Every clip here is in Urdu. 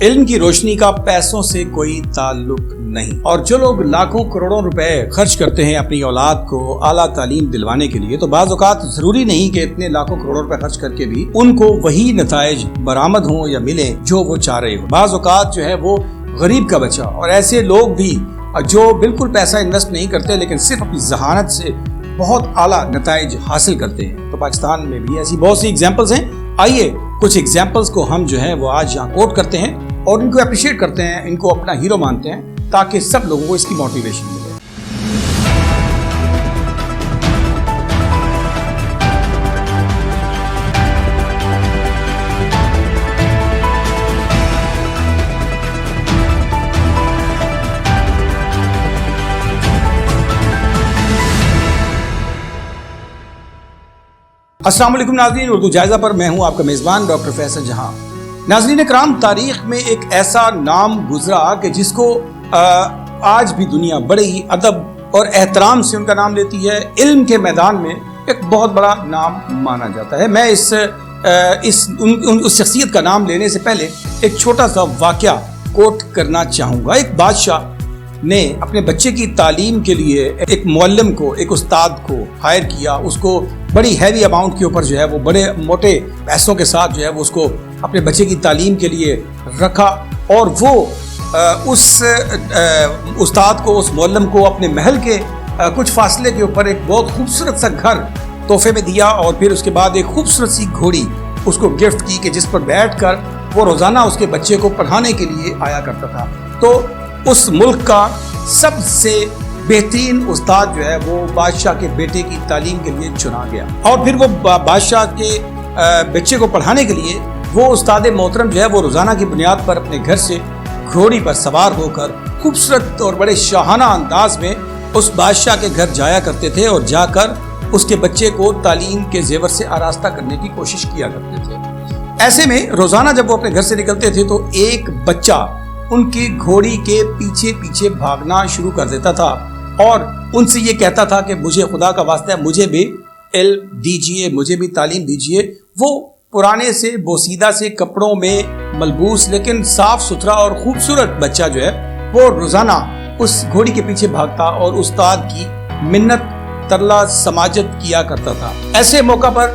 علم کی روشنی کا پیسوں سے کوئی تعلق نہیں، اور جو لوگ لاکھوں کروڑوں روپے خرچ کرتے ہیں اپنی اولاد کو اعلیٰ تعلیم دلوانے کے لیے، تو بعض اوقات ضروری نہیں کہ اتنے لاکھوں کروڑوں روپے خرچ کر کے بھی ان کو وہی نتائج برآمد ہوں یا ملیں جو وہ چاہ رہے ہوں۔ بعض اوقات جو ہے وہ غریب کا بچہ اور ایسے لوگ بھی جو بالکل پیسہ انویسٹ نہیں کرتے لیکن صرف اپنی ذہانت سے بہت اعلیٰ نتائج حاصل کرتے ہیں۔ تو پاکستان میں بھی ایسی بہت سی ایگزامپلز ہیں۔ آئیے کچھ ایگزامپلز کو ہم جو ہے وہ آج یہاں کوٹ کرتے ہیں اور ان کو اپریشیٹ کرتے ہیں، ان کو اپنا ہیرو مانتے ہیں تاکہ سب لوگوں کو اس کی موٹیویشن ملے۔ السلام علیکم ناظرین، اردو جائزہ پر میں ہوں آپ کا میزبان ڈاکٹر فیصل جہاں۔ ناظرین کرام، تاریخ میں ایک ایسا نام گزرا کہ جس کو آج بھی دنیا بڑے ہی ادب اور احترام سے ان کا نام لیتی ہے۔ علم کے میدان میں ایک بہت بڑا نام مانا جاتا ہے۔ میں اس شخصیت کا نام لینے سے پہلے ایک چھوٹا سا واقعہ کوٹ کرنا چاہوں گا۔ ایک بادشاہ نے اپنے بچے کی تعلیم کے لیے ایک معلم کو، ایک استاد کو ہائر کیا۔ اس کو بڑی ہیوی اماؤنٹ کے اوپر جو ہے وہ بڑے موٹے پیسوں کے ساتھ جو ہے وہ اس کو اپنے بچے کی تعلیم کے لیے رکھا، اور وہ اس استاد کو، اس معلم کو اپنے محل کے کچھ فاصلے کے اوپر ایک بہت خوبصورت سا گھر تحفے میں دیا، اور پھر اس کے بعد ایک خوبصورت سی گھوڑی اس کو گفٹ کی کہ جس پر بیٹھ کر وہ روزانہ اس کے بچے کو پڑھانے کے لیے آیا کرتا تھا۔ تو اس ملک کا سب سے بہترین استاد جو ہے وہ بادشاہ کے بیٹے کی تعلیم کے لیے چنا گیا، اور پھر وہ بادشاہ کے بچے کو پڑھانے کے لیے وہ استاد محترم جو ہے وہ روزانہ کی بنیاد پر اپنے گھر سے گھوڑی پر سوار ہو کر خوبصورت اور بڑے شاہانہ انداز میں اس بادشاہ کے گھر جایا کرتے تھے، اور جا کر اس کے بچے کو تعلیم کے زیور سے آراستہ کرنے کی کوشش کیا کرتے تھے۔ ایسے میں روزانہ جب وہ اپنے گھر سے نکلتے تھے تو ایک بچہ ان کی گھوڑی کے پیچھے پیچھے بھاگنا شروع کر دیتا تھا اور ان سے یہ کہتا تھا کہ مجھے خدا کا واسطہ ہے، مجھے بھی علم دیجئے، مجھے بھی تعلیم دیجئے۔ وہ پرانے سے بوسیدہ سے کپڑوں میں ملبوس لیکن صاف ستھرا اور خوبصورت بچہ جو ہے وہ روزانہ اس گھوڑی کے پیچھے بھاگتا اور استاد کی منت ترلا سماجت کیا کرتا تھا۔ ایسے موقع پر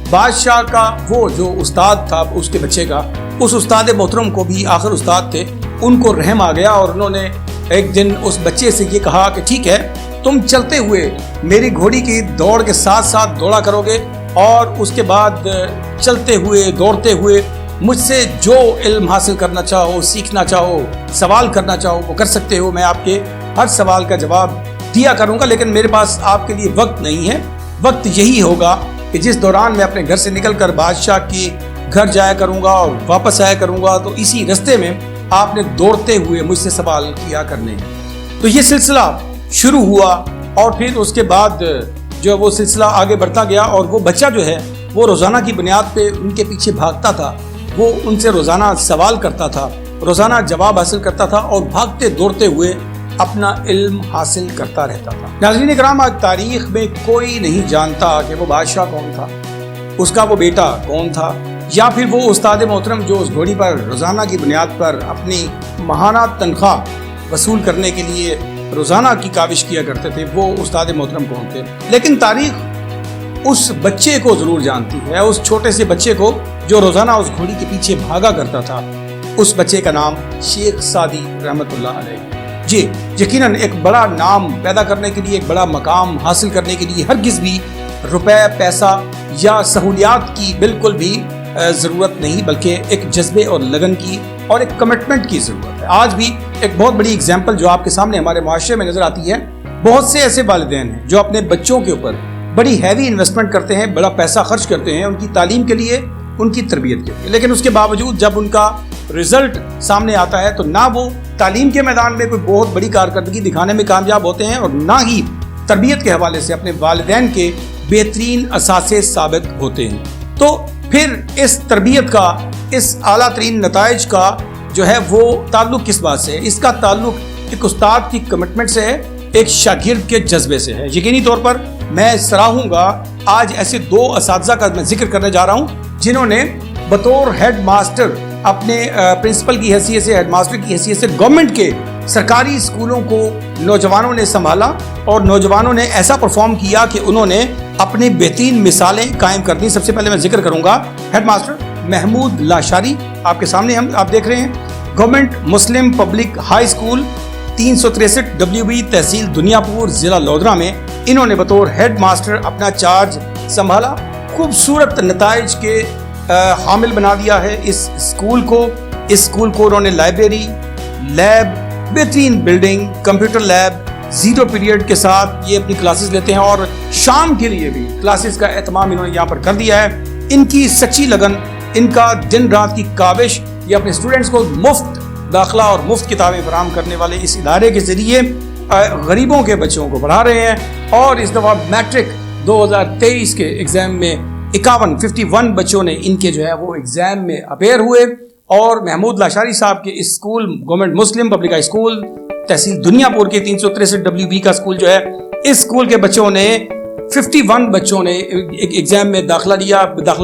بادشاہ کا وہ جو استاد تھا اس کے بچے کا، اس استاد محترم کو بھی، آخر استاد تھے، ان کو رحم آ گیا، اور انہوں نے ایک دن اس بچے سے یہ کہا کہ ٹھیک ہے، تم چلتے ہوئے میری گھوڑی کی دوڑ کے ساتھ ساتھ دوڑا کرو گے، اور اس کے بعد چلتے ہوئے دوڑتے ہوئے مجھ سے جو علم حاصل کرنا چاہو، سیکھنا چاہو، سوال کرنا چاہو وہ کر سکتے ہو۔ میں آپ کے ہر سوال کا جواب دیا کروں گا، لیکن میرے پاس آپ کے لیے وقت نہیں ہے۔ وقت یہی ہوگا کہ جس دوران میں اپنے گھر سے نکل کر بادشاہ کے گھر جایا کروں گا اور واپس آیا کروں گا، تو اسی رستے میں آپ نے دوڑتے ہوئے مجھ سے سوال کیا کرنے ہیں۔ تو یہ سلسلہ شروع ہوا، اور پھر اس کے بعد جو وہ سلسلہ آگے بڑھتا گیا، اور وہ بچہ جو ہے وہ روزانہ کی بنیاد پہ ان کے پیچھے بھاگتا تھا، وہ ان سے روزانہ سوال کرتا تھا، روزانہ جواب حاصل کرتا تھا، اور بھاگتے دوڑتے ہوئے اپنا علم حاصل کرتا رہتا تھا۔ ناظرین کرام، آج تاریخ میں کوئی نہیں جانتا کہ وہ بادشاہ کون تھا، اس کا وہ بیٹا کون تھا، یا پھر وہ استاد محترم جو اس گھوڑی پر روزانہ کی بنیاد پر اپنی ماہانہ تنخواہ وصول کرنے کے لیے روزانہ کی کاوش کیا کرتے تھے، وہ استاد محترم کون تھے۔ لیکن تاریخ اس بچے کو ضرور جانتی ہے، اس چھوٹے سے بچے کو جو روزانہ اس گھوڑی کے پیچھے بھاگا کرتا تھا۔ اس بچے کا نام شیخ سعدی رحمۃ اللہ علیہ۔ جی یقیناً ایک بڑا نام پیدا کرنے کے لیے، ایک بڑا مقام حاصل کرنے کے لیے ہرگز بھی روپے، پیسہ یا سہولیات کی بالکل بھی ضرورت نہیں، بلکہ ایک جذبے اور لگن کی اور ایک کمٹمنٹ کی ضرورت ہے۔ آج بھی ایک بہت بڑی اگزامپل جو آپ کے سامنے ہمارے معاشرے میں نظر آتی ہے، بہت سے ایسے والدین ہیں جو اپنے بچوں کے اوپر بڑی ہیوی انویسٹمنٹ کرتے ہیں، بڑا پیسہ خرچ کرتے ہیں ان کی تعلیم کے لیے، ان کی تربیت کے لیے، لیکن اس کے باوجود جب ان کا رزلٹ سامنے آتا ہے تو نہ وہ تعلیم کے میدان میں کوئی بہت بڑی کارکردگی دکھانے میں کامیاب ہوتے ہیں، اور نہ ہی تربیت کے حوالے سے اپنے والدین کے بہترین اثاثے ثابت ہوتے ہیں۔ تو پھر اس تربیت کا، اس اعلیٰ ترین نتائج کا جو ہے وہ تعلق کس بات سے ہے؟ اس کا تعلق ایک استاد کی کمٹمنٹ سے ہے، ایک شاگرد کے جذبے سے ہے۔ یقینی طور پر میں سراہوں گا آج ایسے دو اساتذہ کا میں ذکر کرنے جا رہا ہوں جنہوں نے بطور ہیڈ ماسٹر اپنے پرنسپل کی حیثیت سے، ہیڈ ماسٹر کی حیثیت سے گورنمنٹ کے سرکاری اسکولوں کو نوجوانوں نے سنبھالا اور نوجوانوں نے ایسا پرفارم کیا کہ انہوں نے اپنی بہترین مثالیں قائم کر دیں. سب سے پہلے میں ذکر کروں گا ہیڈ ماسٹر محمود لاشاری. آپ کے سامنے آپ دیکھ رہے ہیں گورنمنٹ مسلم پبلک ہائی اسکول 363 WB تحصیل دنیا پور ضلع لودھرا میں انہوں نے بطور ہیڈ ماسٹر اپنا چارج سنبھالا. خوبصورت نتائج کے حامل بنا دیا ہے اس اسکول کو. اس اسکول کو انہوں نے لائبریری، لیب، بہترین بلڈنگ، کمپیوٹر لیب، 0 پیریڈ کے ساتھ یہ اپنی کلاسز لیتے ہیں اور شام کے لیے بھی کلاسز کا اہتمام انہوں نے یہاں پر کر دیا ہے. ان کی سچی لگن، ان کا دن رات کی کاوش، یہ اپنے اسٹوڈنٹس کو مفت داخلہ اور مفت کتابیں فراہم کرنے والے اس ادارے کے ذریعے غریبوں کے بچوں کو پڑھا رہے ہیں. اور اس دفعہ میٹرک 2023 کے ایگزام میں 51 بچوں نے ان کے جو ہے وہ ایگزام میں اپیئر ہوئے. اور محمود لاشاری صاحب کے اسکول گورنمنٹ مسلم پبلک ہائی اسکول تحصیل دنیا پور کے 363 WB کا اسکول جو ہے، اس اسکول کے بچوں نے 51 بچوں نے ایگزام میں داخلہ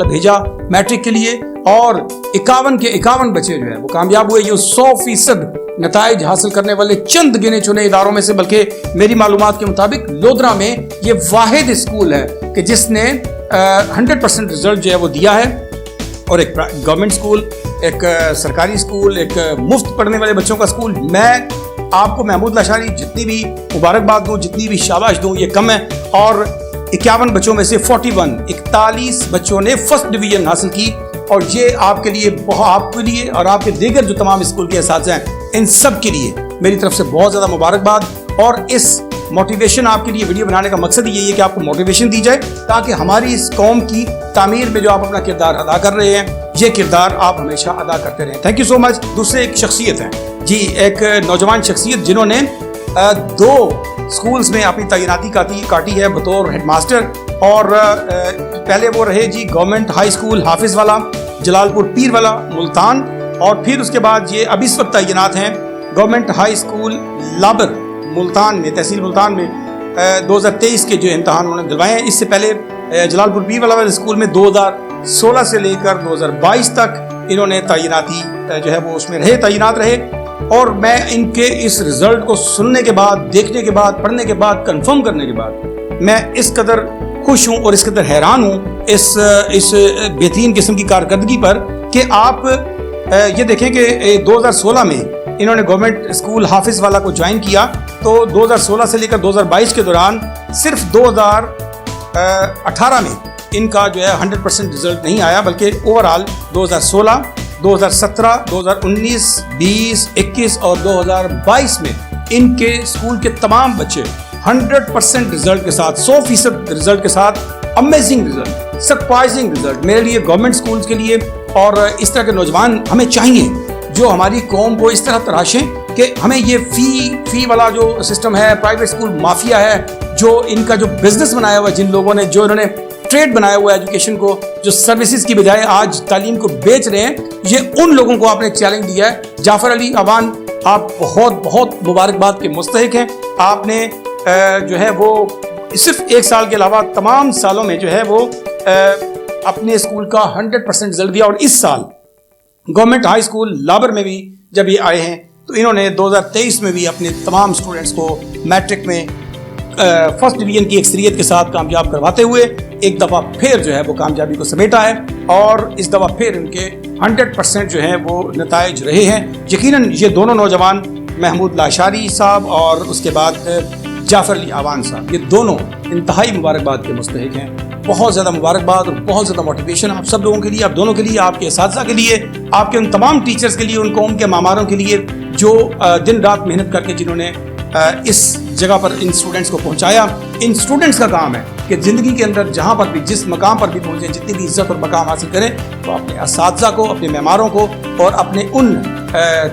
بھیجا میٹرک کے لیے اور 51 کے 51 بچے جو ہے وہ کامیاب ہوئے. یہ 100% نتائج حاصل کرنے والے چند گنے چنے اداروں میں سے، بلکہ میری معلومات کے مطابق لودھرا میں یہ واحد اسکول ہے کہ جس نے 100% رزلٹ جو ہے وہ دیا ہے. اور ایک گورنمنٹ اسکول، ایک سرکاری اسکول، ایک مفت پڑھنے والے بچوں کا اسکول. میں آپ کو محمود لاشاری جتنی بھی مبارکباد دوں، جتنی بھی شاباش دوں، یہ کم ہے. اور 51 بچوں میں سے 41 بچوں نے فرسٹ ڈویژن حاصل کی. اور یہ آپ کے لیے، آپ کے لیے اور آپ کے دیگر جو تمام اسکول کے اساتذہ ہیں، ان سب کے لیے میری طرف سے بہت زیادہ مبارکباد. اور اس موٹیویشن، آپ کے لیے ویڈیو بنانے کا مقصد یہی ہے کہ آپ کو موٹیویشن دی جائے تاکہ ہماری اس قوم کی تعمیر میں جو آپ اپنا کردار ادا کر رہے ہیں، یہ کردار آپ ہمیشہ ادا کرتے رہیں. تھینک یو سو مچ. دوسرے ایک شخصیت ہیں جی، ایک نوجوان شخصیت جنہوں نے 2 اسکولز میں اپنی تعیناتی کاٹی ہے بطور ہیڈ ماسٹر. اور پہلے وہ رہے جی گورنمنٹ ہائی اسکول حافظ والا جلال پور پیر والا ملتان. اور پھر اس کے بعد یہ اب اس وقت تعینات ہیں government high school Labar Multan میں، تحصیل ملتان میں. 2023 کے جو امتحان انہوں نے دلوائے ہیں. اس سے پہلے جلال پور پیر والا اسکول میں 2016 سے لے کر 2022 تک انہوں نے تعیناتی جو ہے وہ اس میں تعینات رہے. اور میں ان کے اس رزلٹ کو سننے کے بعد، دیکھنے کے بعد، پڑھنے کے بعد، کنفرم کرنے کے بعد میں اس قدر خوش ہوں اور اس قدر حیران ہوں اس بہترین قسم کی کارکردگی پر کہ آپ یہ دیکھیں کہ 2016 میں انہوں نے گورنمنٹ اسکول حافظ والا کو جوائن کیا. تو 2016 سے لے کر 2022 کے دوران صرف 2018 میں ان کا جو ہے 100% رزلٹ نہیں آیا، بلکہ اوورآل 2016، 2017، 2019، 20، 21 اور 2022 میں ان کے اسکول کے تمام بچے 100% رزلٹ کے ساتھ، 100% رزلٹ کے ساتھ، امیزنگ رزلٹ، سرپرائزنگ رزلٹ میرے لیے، گورنمنٹ اسکولز کے لیے. اور اس طرح کے نوجوان ہمیں چاہیے جو ہماری قوم کو اس طرح تراشیں کہ ہمیں یہ فی والا جو سسٹم ہے، پرائیویٹ اسکول مافیا ہے، جو ان کا جو بزنس بنایا ہوا ہے، جن لوگوں نے، جو انہوں نے ٹریڈ بنایا ہوا ہے ایجوکیشن کو، جو سروسز کی بجائے آج تعلیم کو بیچ رہے ہیں، یہ ان لوگوں کو آپ نے چیلنج دیا ہے. جعفر علی اوان، آپ بہت مبارکباد کے مستحق ہیں. آپ نے جو ہے وہ صرف 1 سال کے علاوہ تمام سالوں میں جو ہے وہ اپنے اسکول کا 100% رزلٹ دیا. اور اس سال گورنمنٹ ہائی اسکول لابر میں بھی جب یہ آئے ہیں تو انہوں نے 2023 میں بھی اپنے تمام اسٹوڈنٹس کو میٹرک میں فرسٹ ڈویژن کی اکثریت کے ساتھ کامیاب کرواتے ہوئے ایک دفعہ پھر جو ہے وہ کامیابی کو سمیٹا ہے. اور اس دفعہ پھر ان کے 100% جو ہیں وہ نتائج رہے ہیں. یقیناً یہ دونوں نوجوان محمود لاشاری صاحب اور اس کے بعد جعفر علی اوان صاحب، یہ دونوں انتہائی مبارکباد کے مستحق ہیں. بہت زیادہ مبارکباد اور بہت زیادہ موٹیویشن آپ سب لوگوں کے لیے، آپ دونوں کے لیے، آپ کے اساتذہ کے لیے، آپ کے ان تمام ٹیچرز کے لیے، ان قوم کے معماروں کے لیے جو دن رات محنت کر کے جنہوں نے اس جگہ پر ان اسٹوڈنٹس کو پہنچایا. ان اسٹوڈنٹس کا کام ہے کہ زندگی کے اندر جہاں پر بھی، جس مقام پر بھی پہنچیں، جتنی بھی عزت اور مقام حاصل کریں، تو اپنے اساتذہ کو، اپنے معماروں کو اور اپنے ان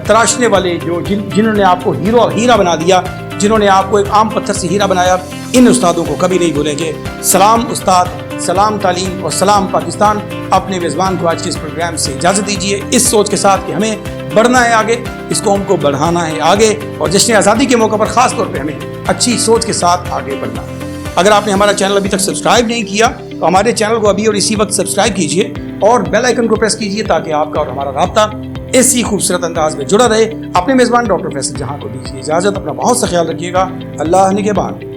تراشنے والے جنہوں نے آپ کو ہیرا بنا دیا، جنہوں نے آپ کو ایک عام پتھر سے ہیرا بنایا، ان استادوں کو کبھی نہیں بھولیں گے. سلام استاد، سلام تعلیم اور سلام پاکستان. اپنے میزبان کو آج کے اس پروگرام سے اجازت دیجیے اس سوچ کے ساتھ کہ ہمیں بڑھنا ہے آگے، اس قوم کو بڑھانا ہے آگے، اور جشن آزادی کے موقع پر خاص طور پہ ہمیں اچھی سوچ کے ساتھ آگے بڑھنا ہے. اگر آپ نے ہمارا چینل ابھی تک سبسکرائب نہیں کیا تو ہمارے چینل کو ابھی اور اسی وقت سبسکرائب کیجیے اور بیل آئیکن کو پریس کیجیے تاکہ آپ کا اور ہمارا رابطہ ایسی خوبصورت انداز میں جڑا رہے. اپنے میزبان ڈاکٹر فیصل جہاں کو دیجیے اجازت. اپنا بہت سا خیال رکھیے گا. اللہ نگہبان.